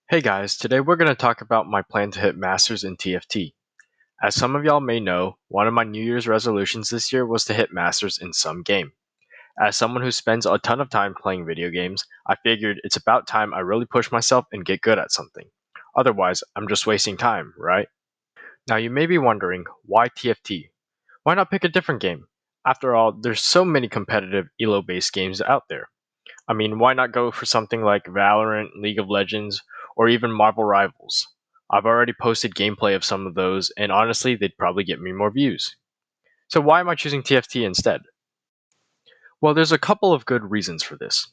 Hey guys, today we're going to talk about my plan to hit Masters in TFT. As some of y'all may know, one of my New Year's resolutions this year was to hit Masters in some game. As someone who spends a ton of time playing video games, I figured it's about time I really push myself and get good at something. Otherwise, I'm just wasting time, right? Now you may be wondering, why TFT? Why not pick a different game? After all, there's so many competitive ELO-based games out there. I mean, why not go for something like Valorant, League of Legends, or even Marvel Rivals? I've already posted gameplay of some of those, and honestly, they'd probably get me more views. So why am I choosing TFT instead? Well, there's a couple of good reasons for this.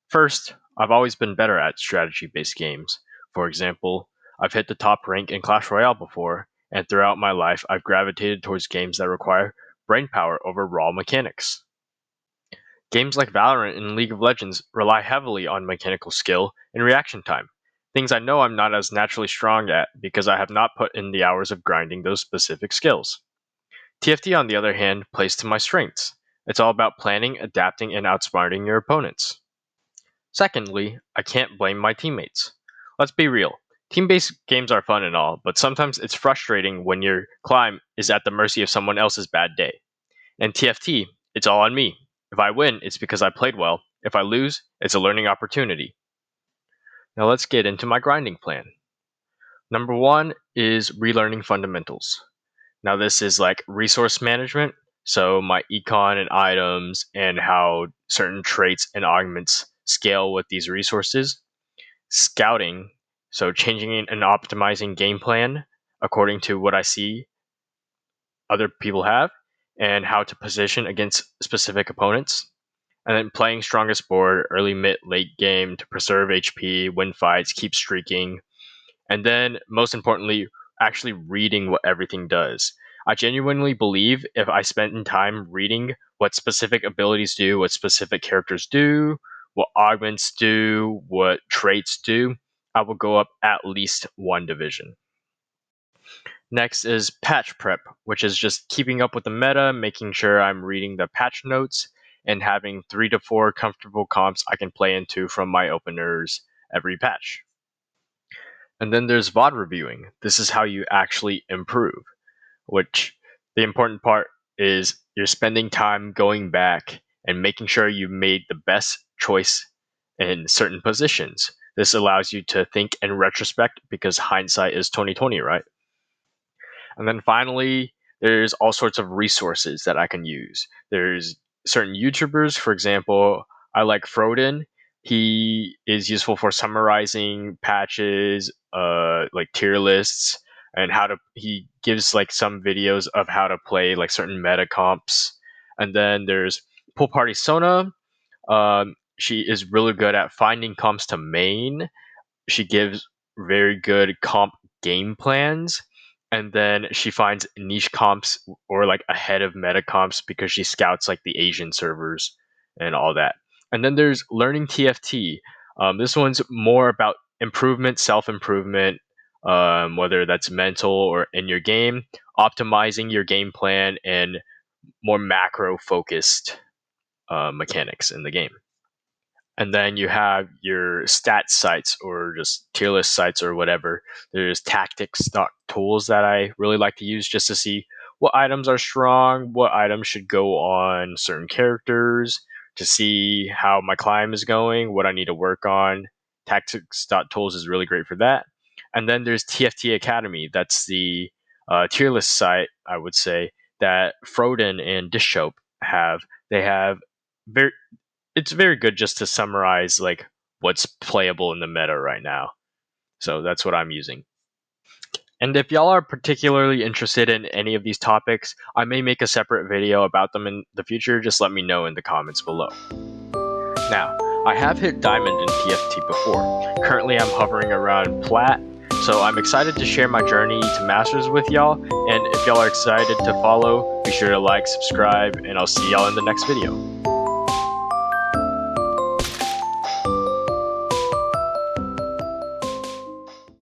First, I've always been better at strategy-based games. For example, I've hit the top rank in Clash Royale before, and throughout my life, I've gravitated towards games that require brain power over raw mechanics. Games like Valorant and League of Legends rely heavily on mechanical skill and reaction time, things I know I'm not as naturally strong at because I have not put in the hours of grinding those specific skills. TFT, on the other hand, plays to my strengths. It's all about planning, adapting, and outsmarting your opponents. Secondly, I can't blame my teammates. Let's be real. Team-based games are fun and all, but sometimes it's frustrating when your climb is at the mercy of someone else's bad day. And TFT, it's all on me. If I win, it's because I played well. If I lose, it's a learning opportunity. Now let's get into my grinding plan. Number one is relearning fundamentals. Now this is like resource management, so my econ and items and how certain traits and augments scale with these resources. Scouting, so changing and optimizing game plan according to what I see other people have and how to position against specific opponents. And then playing strongest board, early, mid, late game to preserve HP, win fights, keep streaking. And then, most importantly, actually reading what everything does. I genuinely believe if I spend time reading what specific abilities do, what specific characters do, what augments do, what traits do, I will go up at least one division. Next is patch prep, which is just keeping up with the meta, making sure I'm reading the patch notes, and having 3 to 4 comfortable comps I can play into from my openers every patch. And then there's VOD reviewing. This is how you actually improve, which the important part is you're spending time going back and making sure you made the best choice in certain positions. This allows you to think in retrospect because hindsight is 2020, right? And then finally, there's all sorts of resources that I can use. There's certain YouTubers, for example, I like Froden. He is useful for summarizing patches, like tier lists, and how to. He gives like some videos of how to play like certain meta comps. And then there's Pool Party Sona. She is really good at finding comps to main. She gives very good comp game plans, and then she finds niche comps or like ahead of meta comps because she scouts like the Asian servers and all that. And then there's learning TFT. This one's more about improvement, self improvement, whether that's mental or in your game, optimizing your game plan and more macro focused mechanics in the game. And then you have your stat sites or just tier list sites or whatever. There's tools that I really like to use just to see what items are strong, what items should go on certain characters, to see how my climb is going, what I need to work on. Tactics.tools is really great for that. And then there's TFT Academy. That's the tier list site, I would say, that Froden and Dishope have. They have very it's very good just to summarize like what's playable in the meta right now. So that's what I'm using. And if y'all are particularly interested in any of these topics, I may make a separate video about them in the future. Just let me know in the comments below. Now, I have hit Diamond in TFT before. Currently, I'm hovering around Plat, so I'm excited to share my journey to Masters with y'all. And if y'all are excited to follow, be sure to like, subscribe, and I'll see y'all in the next video.